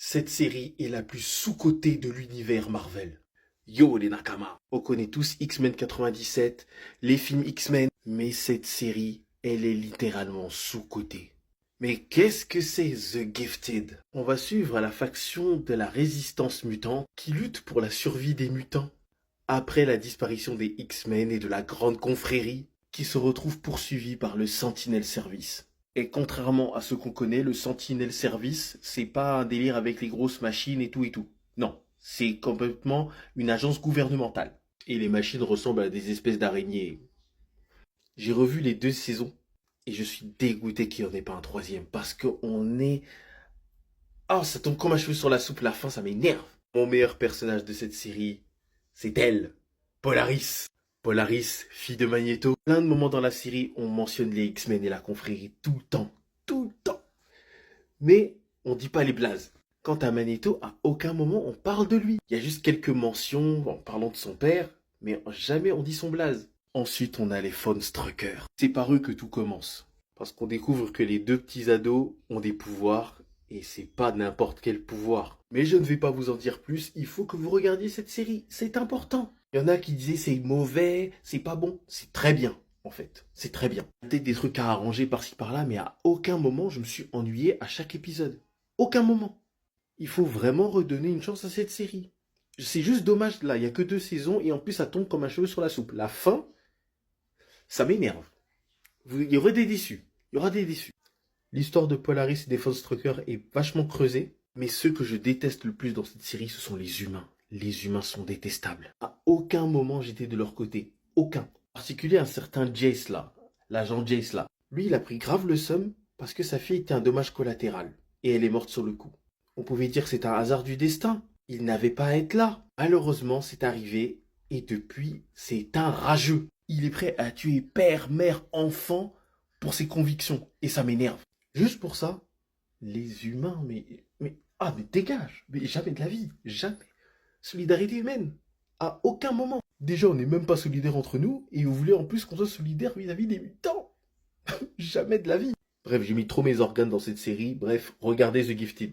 Cette série est la plus sous-cotée de l'univers Marvel. Yo les Nakama, on connaît tous X-Men 97, les films X-Men, mais cette série, elle est littéralement sous-cotée. Mais qu'est-ce que c'est The Gifted? On va suivre la faction de la résistance mutante qui lutte pour la survie des mutants. Après la disparition des X-Men et de la grande confrérie, qui se retrouve poursuivie par le Sentinel Service. Et contrairement à ce qu'on connaît, le Sentinel Service, c'est pas un délire avec les grosses machines et tout et tout. Non, c'est complètement une agence gouvernementale. Et les machines ressemblent à des espèces d'araignées. J'ai revu les 2 saisons et je suis dégoûté qu'il n'y en ait pas un troisième parce qu'on est... Oh, ça tombe comme un cheveu sur la soupe, la fin, ça m'énerve. Mon meilleur personnage de cette série, c'est elle, Polaris. Polaris, fille de Magneto. Plein de moments dans la série, on mentionne les X-Men et la confrérie tout le temps. Tout le temps. Mais on dit pas les blazes. Quant à Magneto, à aucun moment on parle de lui. Il y a juste quelques mentions en parlant de son père, mais jamais on dit son blaze. Ensuite, on a les Von Strucker. C'est par eux que tout commence. Parce qu'on découvre que les deux petits ados ont des pouvoirs, et c'est pas n'importe quel pouvoir. Mais je ne vais pas vous en dire plus, il faut que vous regardiez cette série, c'est important. Il y en a qui disaient c'est mauvais, c'est pas bon, c'est très bien. En fait, c'est très bien. Peut-être des trucs à arranger par-ci par-là, mais à aucun moment je me suis ennuyé à chaque épisode. Aucun moment. Il faut vraiment redonner une chance à cette série. C'est juste dommage, là, il n'y a que 2 saisons, et en plus ça tombe comme un cheveu sur la soupe. La fin, ça m'énerve. Il y aura des déçus. Il y aura des déçus. L'histoire de Polaris et des Von Strucker est vachement creusée, mais ceux que je déteste le plus dans cette série, ce sont les humains. Les humains sont détestables. À aucun moment j'étais de leur côté. Aucun. En particulier un certain Jace là, l'agent Jace là. Lui, il a pris grave le seum parce que sa fille était un dommage collatéral. Et elle est morte sur le coup. On pouvait dire que c'est un hasard du destin. Il n'avait pas à être là. Malheureusement, c'est arrivé. Et depuis, c'est un rageux. Il est prêt à tuer père, mère, enfant pour ses convictions. Et ça m'énerve. Juste pour ça, les humains, mais dégage. Mais jamais de la vie. Jamais. Solidarité humaine. À aucun moment. Déjà, on n'est même pas solidaires entre nous, et vous voulez en plus qu'on soit solidaires vis-à-vis des mutants. Jamais de la vie. Bref, j'ai mis trop mes organes dans cette série. Bref, regardez The Gifted.